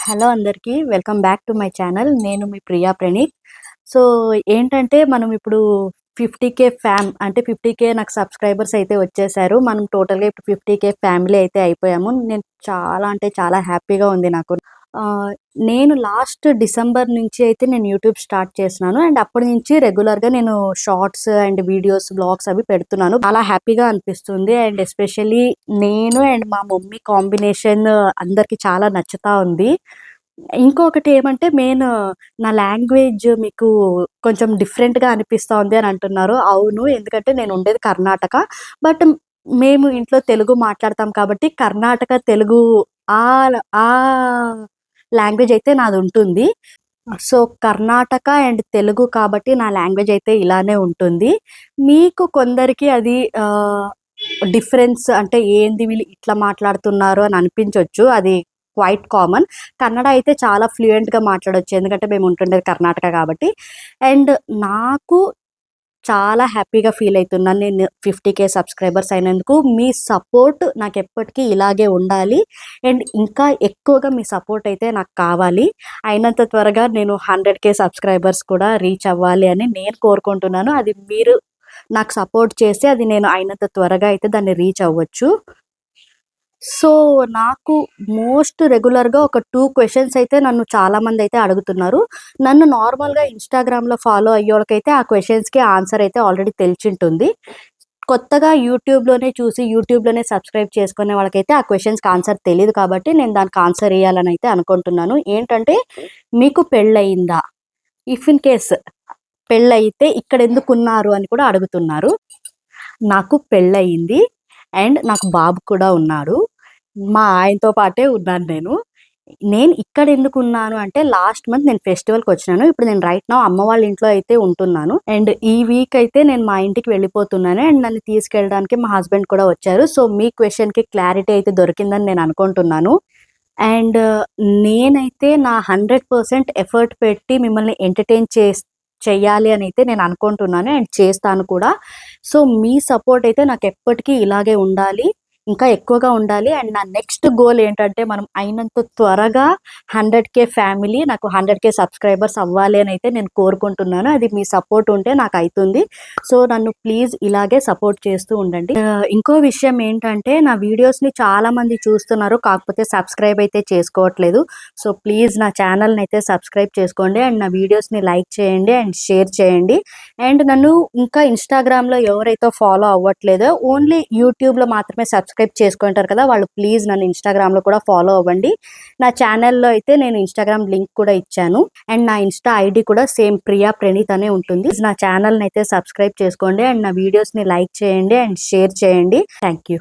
Hello అందరికీ. Welcome back to my channel. నేను మీ Priya Praneeth. So, ఏంటంటే మనం ఇప్పుడు 50,000 అంటే 50,000 నాకు సబ్స్క్రైబర్స్ అయితే వచ్చేసారు. మనం టోటల్‌గా ఇప్పుడు 50,000 ఫ్యామిలీ అయితే అయిపోయాము. నేను చాలా అంటే చాలా హ్యాపీగా ఉంది నాకు. ఆహ్, నేను లాస్ట్ డిసెంబర్ నుంచి అయితే నేను యూట్యూబ్ స్టార్ట్ చేసినాను. అండ్ అప్పటి నుంచి రెగ్యులర్‌గా నేను షార్ట్స్ అండ్ వీడియోస్, వ్లాగ్స్ అవి పెడుతున్నాను. చాలా హ్యాపీగా అనిపిస్తుంది. అండ్ ఎస్పెషల్లీ నేను అండ్ మా మమ్మీ కాంబినేషన్ అందరికి చాలా నచ్చుతా ఉంది. ఇంకొకటి ఏమంటే నా లాంగ్వేజ్ మీకు కొంచెం డిఫరెంట్‌గా అనిపిస్తా ఉంది అని అంటున్నారు. అవును. ఎందుకంటే నేను ఉండేది కర్ణాటక. బట్ మేము ఇంట్లో తెలుగు మాట్లాడతాం కాబట్టి కర్ణాటక తెలుగు ఆ లాంగ్వేజ్ అయితే నాదుంటుంది. సో, కర్ణాటక అండ్ తెలుగు కాబట్టి నా లాంగ్వేజ్ అయితే ఇలానే ఉంటుంది. మీకు కొందరికి అది డిఫరెన్స్ అంటే ఏంది వీళ్ళు ఇట్లా మాట్లాడుతున్నారు అని అనిపించొచ్చు. అది క్వైట్ కామన్. కన్నడ అయితే చాలా ఫ్లూయెంట్‌గా మాట్లాడొచ్చు. ఎందుకంటే మేము ఉంటుండేది కర్ణాటక కాబట్టి. అండ్ నాకు చాలా హ్యాపీగా ఫీల్ అయితున్నాను. నేను 50,000 సబ్స్క్రైబర్స్ అయినందుకు. మీ సపోర్ట్ నాకెప్పటికీ ఇలాగే ఉండాలి. అండ్ ఇంకా ఎక్కువగా మీ సపోర్ట్ అయితే నాకు కావాలి. అయినంత త్వరగా నేను 100,000 సబ్స్క్రైబర్స్ కూడా రీచ్ అవ్వాలి అని నేను కోరుకుంటున్నాను. అది మీరు నాకు సపోర్ట్ చేస్తే అది నేను అయినంత త్వరగా అయితే దాన్ని రీచ్ అవ్వచ్చు. సో, నాకు మోస్ట్ రెగ్యులర్‌గా ఒక 2 క్వెషన్స్ అయితే నన్ను చాలామందయితే అడుగుతున్నారు. నన్ను నార్మల్‌గా ఇన్‌స్టాగ్రామ్‌లో ఫాలో అయ్యోళ్ళకైతే ఆ క్వెషన్స్‌కి ఆన్సర్ అయితే ఆల్రెడీ తెలిసుంటుంది. కొత్తగా యూట్యూబ్‌లోనే సబ్స్క్రైబ్ చేసుకునే వాళ్ళకైతే ఆ క్వెషన్స్‌కి ఆన్సర్ తెలీదు కాబట్టి నేను దానికి ఆన్సర్ ఇయ్యాలనైతే అనుకుంటున్నాను. ఏంటంటే, మీకు పెళ్లయిందా? ఇఫ్ ఇన్ కేస్ పెళ్లయితే ఇక్కడెందుకున్నారు అని కూడా అడుగుతున్నారు. నాకు పెళ్లయింది. అండ్ నాకు బాబు కూడా ఉన్నాడు. మా ఆయనతో పాటే ఉన్నాను నేను. నేను ఇక్కడెందుకున్నాను అంటే లాస్ట్ మంత్ నేను ఫెస్టివల్‌కొచ్చినాను. ఇప్పుడు నేను రైట్ నౌ అమ్మ వాళ్ళ ఇంట్లో అయితే ఉంటున్నాను. అండ్ ఈ వీక్ అయితే నేను మా ఇంటికి వెళ్ళిపోతున్నాను. అండ్ నన్ను తీసుకెళ్ళడానికి మా హస్బెండ్ కూడా వచ్చారు. సో, మీ క్వెషన్‌కి క్లారిటీ అయితే దొరికిందని నేను అనుకుంటున్నాను. అండ్ నేనైతే నా 100% ఎఫర్ట్ పెట్టి మిమ్మల్ని ఎంటర్‌టైన్ చెయ్యాలి అనైతే నేను అనుకుంటున్నాను. అండ్ చేస్తాను కూడా. సో, మీ సపోర్ట్ అయితే నాకెప్పటికీ ఇలాగే ఉండాలి. ఇంకా ఎక్కువగా ఉండాలి. అండ్ నా నెక్స్ట్ గోల్ ఏంటంటే మనం అయినంత త్వరగా 100,000 ఫ్యామిలీ నాకు 100,000 సబ్స్క్రైబర్స్ అవ్వాలి అనైతే నేను కోరుకుంటున్నాను. అది మీ సపోర్ట్ ఉంటే నాకైతుంది. సో, నన్ను ప్లీజ్ ఇలాగే సపోర్ట్ చేస్తూ ఉండండి. ఇంకో విషయం ఏంటంటే నా వీడియోస్‌ని చాలామంది చూస్తున్నారు. కాకపోతే సబ్స్క్రైబ్ అయితే చేసుకోవట్లేదు. సో, ప్లీజ్ నా ఛానల్‌ని అయితే సబ్స్క్రైబ్ చేసుకోండి. అండ్ నా వీడియోస్‌ని లైక్ చేయండి అండ్ షేర్ చేయండి. అండ్ నన్ను ఇంకా ఇన్‌స్టాగ్రామ్‌లో ఎవరైతే ఫాలో అవ్వట్లేదో ఓన్లీ యూట్యూబ్‌లో మాత్రమే సబ్స్క్రైబ్ చేసుకుంటారు కదా! వాళ్ళు ప్లీజ్ నన్ను ఇన్‌స్టాగ్రామ్‌లో కూడా ఫాలో అవ్వండి. నా ఛానల్‌లో అయితే నేను ఇన్‌స్టాగ్రామ్ లింక్ కూడా ఇచ్చాను. అండ్ నా ఇన్‌స్టా ఐడీ కూడా సేమ్ ప్రియా ప్రణీత్ అనే ఉంటుంది. నా ఛానల్‌ని అయితే సబ్స్క్రైబ్ చేసుకోండి. అండ్ నా వీడియోస్‌ని లైక్ చేయండి అండ్ షేర్ చేయండి. Thank you.